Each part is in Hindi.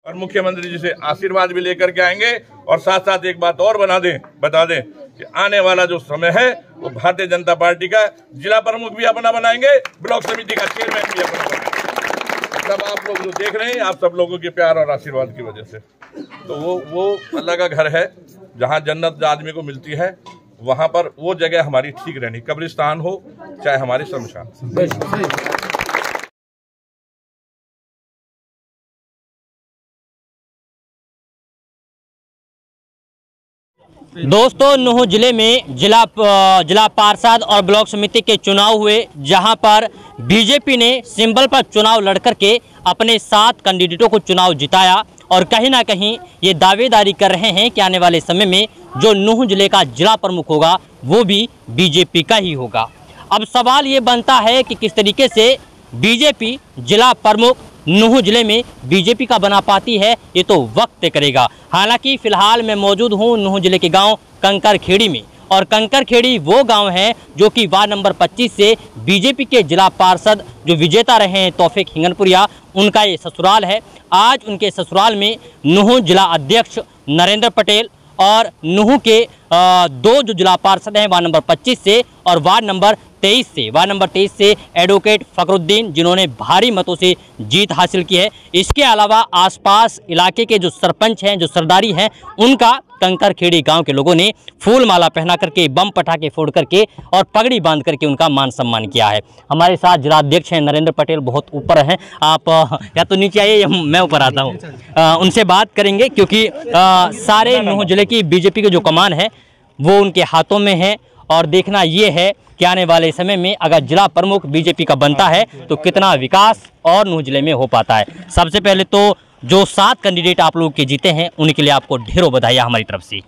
और मुख्यमंत्री जी से आशीर्वाद भी लेकर के आएंगे। और साथ साथ एक बात और बता दें कि आने वाला जो समय है वो भारतीय जनता पार्टी का जिला प्रमुख भी अपना बनाएंगे, ब्लॉक समिति का चेयरमैन भी अपना बनाएंगे। सब आप लोग जो देख रहे हैं, आप सब लोगों के प्यार और आशीर्वाद की वजह से। तो वो अल्लाह का घर है, जहाँ जन्नत आदमी को मिलती है, वहाँ पर वो जगह हमारी ठीक रहनी, कब्रिस्तान हो चाहे हमारे शमशान। दोस्तों, नूंह जिले में जिला पार्षद और ब्लॉक समिति के चुनाव हुए, जहां पर बीजेपी ने सिंबल पर चुनाव लड़कर के अपने 7 कैंडिडेटों को चुनाव जिताया और कहीं ना कहीं ये दावेदारी कर रहे हैं कि आने वाले समय में जो नूंह जिले का जिला प्रमुख होगा वो भी बीजेपी का ही होगा। अब सवाल ये बनता है कि किस तरीके से बीजेपी जिला प्रमुख नूंह जिले में बीजेपी का बना पाती है, ये तो वक्त तय करेगा। हालांकि फिलहाल मैं मौजूद हूं नूंह जिले के गांव कंकरखेड़ी में, और कंकरखेड़ी वो गांव है जो कि वार्ड नंबर 25 से बीजेपी के जिला पार्षद जो विजेता रहे हैं तौफीक हिंगनपुरिया, उनका ये ससुराल है। आज उनके ससुराल में नूंह जिला अध्यक्ष नरेंद्र पटेल और नूंह के 2 जो जिला पार्षद हैं वार्ड नंबर 25 से और वार्ड नंबर 23 से एडवोकेट फखरुद्दीन, जिन्होंने भारी मतों से जीत हासिल की है। इसके अलावा आसपास इलाके के जो सरपंच हैं, जो सरदारी हैं, उनका कंकरखेड़ी गांव के लोगों ने फूल माला पहना करके, बम पटाखे फोड़ करके और पगड़ी बांध करके उनका मान सम्मान किया है। हमारे साथ जिलाध्यक्ष हैं नरेंद्र पटेल, बहुत ऊपर हैं आप, या तो नीचे आइए या मैं ऊपर आता हूँ। उनसे बात करेंगे क्योंकि सारे नूंह जिले की बीजेपी की जो कमान है वो उनके हाथों में है, और देखना ये है कि आने वाले समय में अगर जिला प्रमुख बीजेपी का बनता है तो कितना विकास और नूंह जिले में हो पाता है। सबसे पहले तो जो 7 कैंडिडेट आप लोग के जीते हैं उनके लिए आपको ढेरों बधाइयाँ हमारी तरफ से।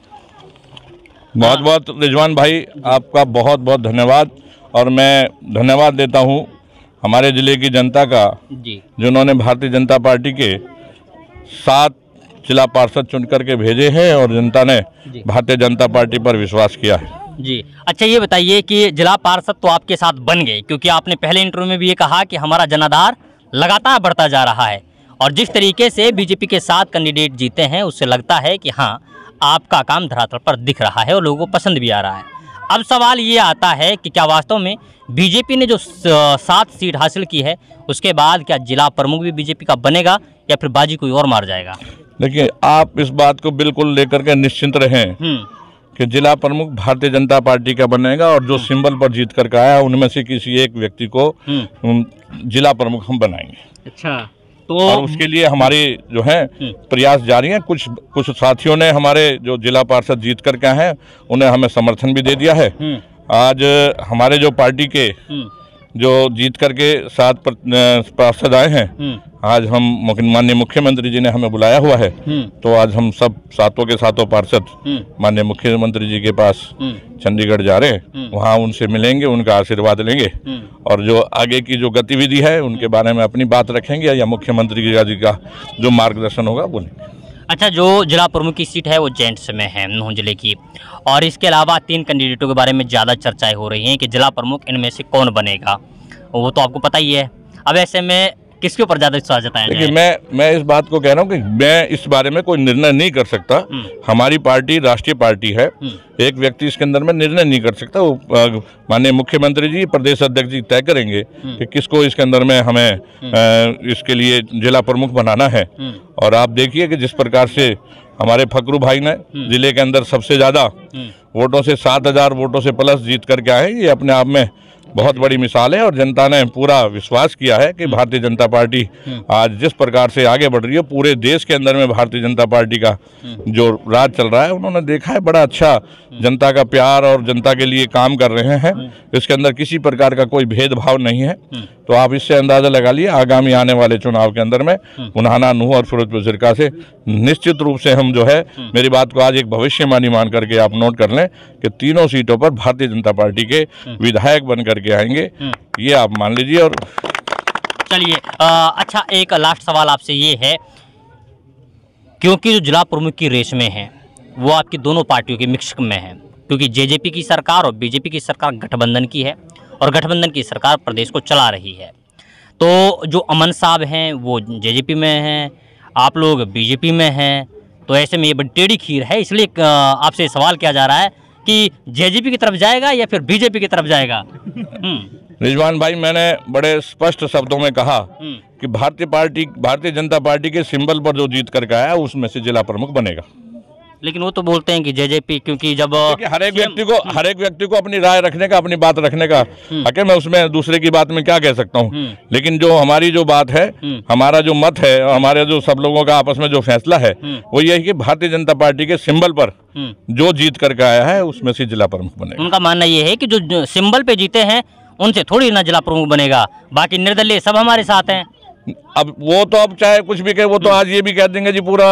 बहुत बहुत रिजवान भाई, आपका बहुत बहुत धन्यवाद। और मैं धन्यवाद देता हूँ हमारे ज़िले की जनता का जी, जिन्होंने भारतीय जनता पार्टी के 7 जिला पार्षद चुन करके भेजे हैं और जनता ने भारतीय जनता पार्टी पर विश्वास किया है जी। अच्छा, ये बताइए कि जिला पार्षद तो आपके साथ बन गए, क्योंकि आपने पहले इंटरव्यू में भी ये कहा कि हमारा जनाधार लगातार बढ़ता जा रहा है, और जिस तरीके से बीजेपी के 7 कैंडिडेट जीते हैं उससे लगता है कि हाँ, आपका काम धरातल पर दिख रहा है और लोगों को पसंद भी आ रहा है। अब सवाल ये आता है कि क्या वास्तव में बीजेपी ने जो 7 सीट हासिल की है उसके बाद क्या जिला प्रमुख भी बीजेपी का बनेगा या फिर बाजी कोई और मार जाएगा? देखिए, आप इस बात को बिल्कुल लेकर के निश्चिंत रहें कि जिला प्रमुख भारतीय जनता पार्टी का बनेगा, और जो सिंबल पर जीत करके आया उनमें से किसी एक व्यक्ति को जिला प्रमुख हम बनाएंगे। अच्छा, तो और उसके लिए हमारे जो है प्रयास जारी हैं। कुछ साथियों ने हमारे जो जिला पार्षद जीत करके आए हैं उन्हें हमें समर्थन भी दे दिया है। आज हमारे जो पार्टी के जो जीत करके 7 पार्षद आए हैं, आज हम माननीय मुख्यमंत्री जी ने हमें बुलाया हुआ है, तो आज हम सब 7 के 7 पार्षद माननीय मुख्यमंत्री जी के पास चंडीगढ़ जा रहे हैं। वहाँ उनसे मिलेंगे, उनका आशीर्वाद लेंगे, और जो आगे की जो गतिविधि है उनके बारे में अपनी बात रखेंगे या मुख्यमंत्री जी का जो मार्गदर्शन होगा वो लेंगे। अच्छा, जो जिला प्रमुख की सीट है वो जेंट्स में है नूंह जिले की, और इसके अलावा 3 कैंडिडेटों के बारे में ज़्यादा चर्चाएं हो रही हैं कि जिला प्रमुख इनमें से कौन बनेगा, वो तो आपको पता ही है। अब ऐसे में किसके ऊपर ज़्यादा विश्वास जताया जाए? देखिए, मैं इस बात को कह रहा हूँ कि मैं इस बारे में कोई निर्णय नहीं कर सकता। हमारी पार्टी राष्ट्रीय पार्टी है, एक व्यक्ति इसके अंदर में निर्णय नहीं कर सकता। वो माननीय मुख्यमंत्री जी, प्रदेश अध्यक्ष जी तय करेंगे कि किसको इसके अंदर में हमें इसके लिए जिला प्रमुख बनाना है। और आप देखिए कि जिस प्रकार से हमारे फकरू भाई ने जिले के अंदर सबसे ज़्यादा वोटों से 7,000 वोटों से प्लस जीत करके आए, ये अपने आप में बहुत बड़ी मिसाल है। और जनता ने पूरा विश्वास किया है कि भारतीय जनता पार्टी आज जिस प्रकार से आगे बढ़ रही है, पूरे देश के अंदर में भारतीय जनता पार्टी का जो राज चल रहा है, उन्होंने देखा है बड़ा अच्छा जनता का प्यार और जनता के लिए काम कर रहे हैं। इसके अंदर किसी प्रकार का कोई भेदभाव नहीं है। तो आप इससे अंदाजा लगा लिए आगामी आने वाले चुनाव के अंदर में उन्हाना, नूंह और फिरोजपुर सिरका से निश्चित रूप से हम जो है, मेरी बात को आज एक भविष्यवाणी मान करके आप नोट कर लें कि तीनों सीटों पर भारतीय जनता पार्टी के विधायक बन करके आएंगे, ये आप मान लीजिए। और चलिए, अच्छा, एक लास्ट सवाल आपसे ये है, क्योंकि जो जिला प्रमुख की रेस में है वो आपकी दोनों पार्टियों के मिक्स में है, क्योंकि जेजेपी की सरकार और बीजेपी की सरकार गठबंधन की है और गठबंधन की सरकार प्रदेश को चला रही है। तो जो अमन साहब हैं वो जेजेपी में हैं, आप लोग बीजेपी में हैं, तो ऐसे में ये बड़ी टेढ़ी खीर है, इसलिए आपसे सवाल किया जा रहा है कि जेजेपी की तरफ जाएगा या फिर बीजेपी की तरफ जाएगा। रिजवान भाई, मैंने बड़े स्पष्ट शब्दों में कहा कि भारतीय जनता पार्टी के सिंबल पर जो जीत करके आया उसमें से जिला प्रमुख बनेगा। लेकिन वो तो बोलते हैं कि जेजेपी, क्योंकि जब हर एक व्यक्ति को अपनी राय रखने का, अपनी बात रखने का हक है। मैं उसमें दूसरे की बात में क्या कह सकता हूँ, लेकिन जो हमारी जो बात है, हमारा जो मत है, हमारे जो सब लोगों का आपस में जो फैसला है वो ये है कि भारतीय जनता पार्टी के सिंबल पर जो जीत करके आया है उसमें से जिला प्रमुख बनेगा। उनका मानना ये है कि जो सिंबल पे जीते हैं उनसे थोड़ी ना जिला प्रमुख बनेगा, बाकी निर्दलीय सब हमारे साथ हैं। अब वो तो अब चाहे कुछ भी कहे, वो तो आज ये भी कह देंगे जी पूरा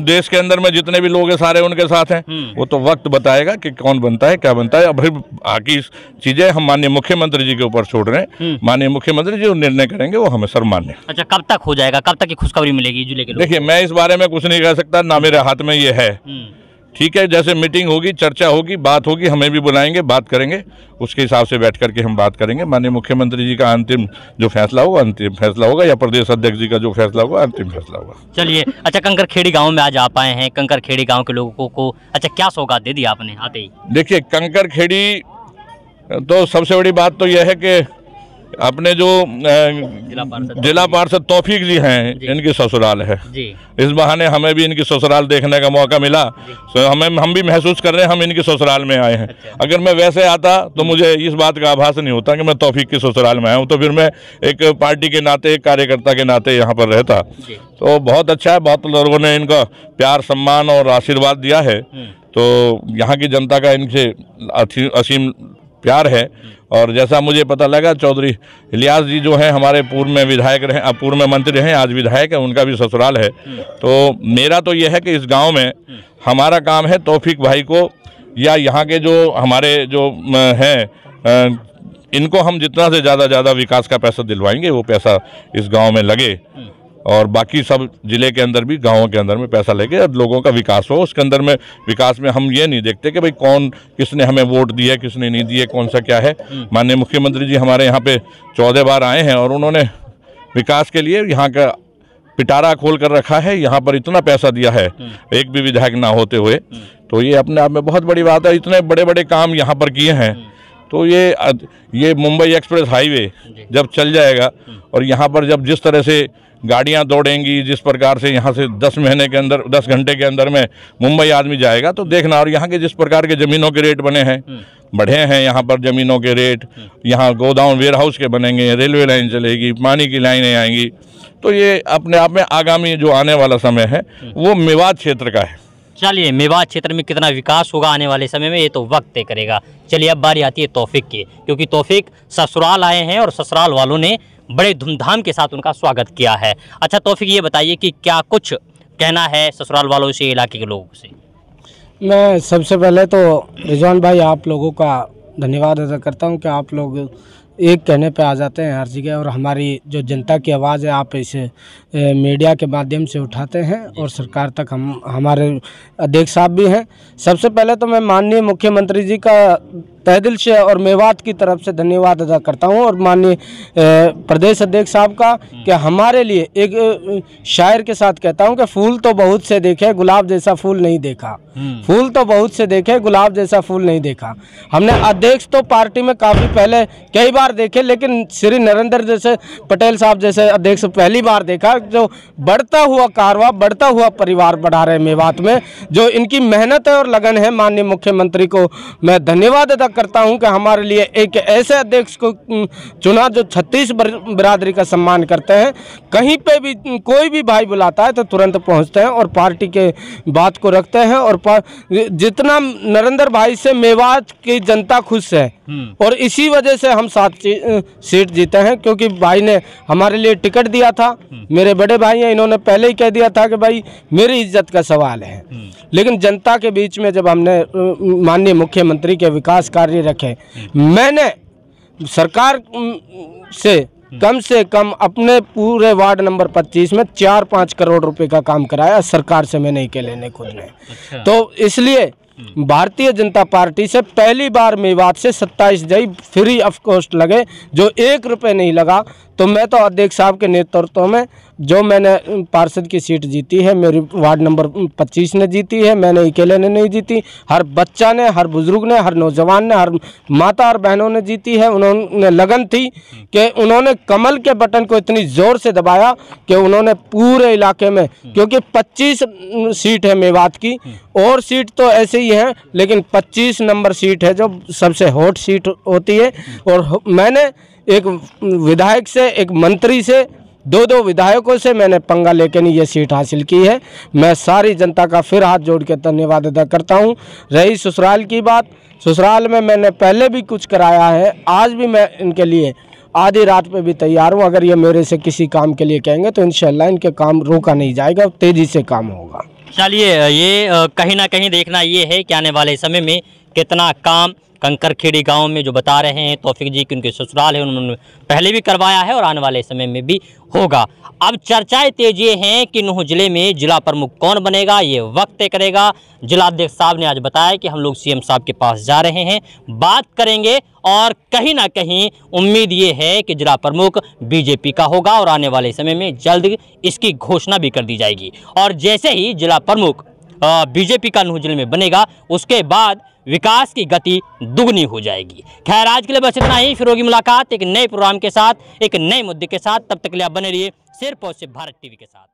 देश के अंदर में जितने भी लोग हैं सारे उनके साथ हैं। वो तो वक्त बताएगा कि कौन बनता है, क्या बनता है। अब बाकी चीजें हम माननीय मुख्यमंत्री जी के ऊपर छोड़ रहे हैं। माननीय मुख्यमंत्री जी जो निर्णय करेंगे वो हमें सर्वमान्य। अच्छा, कब तक हो जाएगा, कब तक की खुशखबरी मिलेगी जिले के लोग? देखिए, मैं इस बारे में कुछ नहीं कह सकता, ना मेरे हाथ में ये है। ठीक है, जैसे मीटिंग होगी, चर्चा होगी, बात होगी, हमें भी बुलाएंगे, बात करेंगे, उसके हिसाब से बैठ करके हम बात करेंगे। माननीय मुख्यमंत्री जी का अंतिम जो फैसला होगा अंतिम फैसला होगा, या प्रदेश अध्यक्ष जी का जो फैसला होगा अंतिम फैसला होगा। चलिए, अच्छा, कंकरखेड़ी गांव में आज आप आए हैं, कंकरखेड़ी गांव के लोगों को अच्छा क्या सौगात दे दी आपने आते ही? देखिए, कंकरखेड़ी तो सबसे बड़ी बात तो यह है कि अपने जो जिला पार्षद तौफीक जी हैं, इनकी ससुराल है जी। इस बहाने हमें भी इनकी ससुराल देखने का मौका मिला, तो हम भी महसूस कर रहे हैं हम इनकी ससुराल में आए हैं। अच्छा। अगर मैं वैसे आता तो मुझे इस बात का आभास नहीं होता कि मैं तौफीक की ससुराल में आया हूँ, तो फिर मैं एक पार्टी के नाते, एक कार्यकर्ता के नाते यहाँ पर रहता। तो बहुत अच्छा है, बहुत लोगों ने इनका प्यार, सम्मान और आशीर्वाद दिया है, तो यहाँ की जनता का इनसे असीम प्यार है। और जैसा मुझे पता लगा, चौधरी इलियास जी जो हैं हमारे पूर्व में विधायक रहे, अब पूर्व में मंत्री हैं, आज विधायक है, उनका भी ससुराल है। तो मेरा तो यह है कि इस गांव में हमारा काम है तौफीक भाई को, या यहाँ के जो हमारे जो हैं इनको हम जितना से ज़्यादा विकास का पैसा दिलवाएंगे, वो पैसा इस गाँव में लगे, और बाकी सब जिले के अंदर भी, गाँवों के अंदर में पैसा लेके लोगों का विकास हो। उसके अंदर में विकास में हम ये नहीं देखते कि भाई कौन, किसने हमें वोट दिया, किसने नहीं दिए, कौन सा क्या है। माननीय मुख्यमंत्री जी हमारे यहाँ पे 14 बार आए हैं और उन्होंने विकास के लिए यहाँ का पिटारा खोल कर रखा है, यहाँ पर इतना पैसा दिया है एक भी विधायक ना होते हुए, तो ये अपने आप में बहुत बड़ी बात है। इतने बड़े बड़े काम यहाँ पर किए हैं, तो ये मुंबई एक्सप्रेस हाईवे जब चल जाएगा और यहाँ पर जब जिस तरह से गाड़ियां दौड़ेंगी, जिस प्रकार से यहाँ से 10 महीने के अंदर, 10 घंटे के अंदर में मुंबई आदमी जाएगा, तो देखना। और यहाँ के जिस प्रकार के ज़मीनों के रेट बने हैं, बढ़े हैं यहाँ पर ज़मीनों के रेट, यहाँ गोदाम वेयर हाउस के बनेंगे, रेलवे लाइन चलेगी, पानी की लाइनें आएंगी, तो ये अपने आप में आगामी जो आने वाला समय है वो मेवात क्षेत्र का है। चलिए, मेवात क्षेत्र में कितना विकास होगा आने वाले समय में, ये तो वक्त तय करेगा। चलिए, अब बारी आती है तौफीक की, क्योंकि तौफीक ससुराल आए हैं और ससुराल वालों ने बड़े धूमधाम के साथ उनका स्वागत किया है। अच्छा तौफीक, ये बताइए कि क्या कुछ कहना है ससुराल वालों से, इलाके के लोगों से? मैं सबसे पहले तो रिजवान भाई आप लोगों का धन्यवाद अदा करता हूं कि आप लोग एक कहने पे आ जाते हैं हर जगह, और हमारी जो जनता की आवाज़ है आप इसे मीडिया के माध्यम से उठाते हैं और सरकार तक हमारे अध्यक्ष साहब भी हैं। सबसे पहले तो मैं माननीय मुख्यमंत्री जी का तहे दिल से और मेवात की तरफ से धन्यवाद अदा करता हूं, और माननीय प्रदेश अध्यक्ष साहब का कि हमारे लिए, एक शायर के साथ कहता हूं कि फूल तो बहुत से देखे, गुलाब जैसा फूल नहीं देखा। फूल तो बहुत से देखे, गुलाब जैसा फूल नहीं देखा। हमने अध्यक्ष तो पार्टी में काफ़ी पहले कई बार देखे, लेकिन श्री नरेंद्र जैसे पटेल साहब जैसे अध्यक्ष पहली बार देखा, जो बढ़ता हुआ कारवा, बढ़ता हुआ परिवार बढ़ा रहे मेवात में, जो इनकी मेहनत है और लगन है। माननीय मुख्यमंत्री को मैं धन्यवाद अदा करता हूं कि हमारे लिए एक ऐसे अध्यक्ष को चुना जो 36 बिरादरी का सम्मान करते हैं। कहीं पे भी कोई भी भाई बुलाता है तो तुरंत पहुंचते हैं और पार्टी के बात को रखते हैं, और जितना नरेंद्र भाई से मेवात की जनता खुश है, और इसी वजह से हम 7 सीट जीते हैं, क्योंकि भाई ने हमारे लिए टिकट दिया था। मेरे बड़े भाई हैं, इन्होंने पहले ही कह दिया था कि भाई मेरी इज्जत का सवाल है। लेकिन जनता के बीच में जब हमने माननीय मुख्यमंत्री के विकास कार्य रखे, मैंने सरकार से कम अपने पूरे वार्ड नंबर 25 में 4-5 करोड़ रुपए का काम कराया, सरकार से मैं नहीं के लेने खुद ने। अच्छा। तो इसलिए भारतीय जनता पार्टी से पहली बार मेवात से 27 जई फ्री ऑफ कॉस्ट लगे, जो 1 रुपये नहीं लगा। तो मैं तो अध्यक्ष साहब के नेतृत्व में जो मैंने पार्षद की सीट जीती है, मेरी वार्ड नंबर 25 ने जीती है, मैंने अकेले ने नहीं जीती, हर बच्चा ने, हर बुजुर्ग ने, हर नौजवान ने, हर माता और बहनों ने जीती है। उन्होंने लगन थी कि उन्होंने कमल के बटन को इतनी ज़ोर से दबाया कि उन्होंने पूरे इलाके में, क्योंकि 25 सीट है मेवात की, और सीट तो ऐसे ही हैं, लेकिन 25 नंबर सीट है जो सबसे हॉट सीट होती है। और मैंने एक विधायक से, एक मंत्री से, दो विधायकों से मैंने पंगा लेकर नहीं ये सीट हासिल की है। मैं सारी जनता का फिर हाथ जोड़ के धन्यवाद अदा करता हूँ। रही ससुराल की बात, ससुराल में मैंने पहले भी कुछ कराया है, आज भी मैं इनके लिए आधी रात पे भी तैयार हूँ। अगर ये मेरे से किसी काम के लिए कहेंगे तो इंशाल्लाह इनके काम रोका नहीं जाएगा, तेज़ी से काम होगा। चलिए, ये कहीं ना कहीं देखना ये है कि आने वाले समय में कितना काम कंकरखेड़ी गांव में जो बता रहे हैं तौफीक जी कि उनके ससुराल है, उन्होंने पहले भी करवाया है और आने वाले समय में भी होगा। अब चर्चाएं तेज ये हैं कि नूंह जिले में जिला प्रमुख कौन बनेगा, ये वक्त तय करेगा। जिलाध्यक्ष साहब ने आज बताया कि हम लोग सीएम साहब के पास जा रहे हैं, बात करेंगे, और कहीं ना कहीं उम्मीद ये है कि जिला प्रमुख बीजेपी का होगा और आने वाले समय में जल्द इसकी घोषणा भी कर दी जाएगी। और जैसे ही जिला प्रमुख बीजेपी का नूंह जिले में बनेगा, उसके बाद विकास की गति दुगनी हो जाएगी। खैर, आज के लिए बस इतना ही। फिर होगी मुलाकात एक नए प्रोग्राम के साथ, एक नए मुद्दे के साथ। तब तक के लिए आप बने रहिए सिर्फ और सिर्फ भारत टीवी के साथ।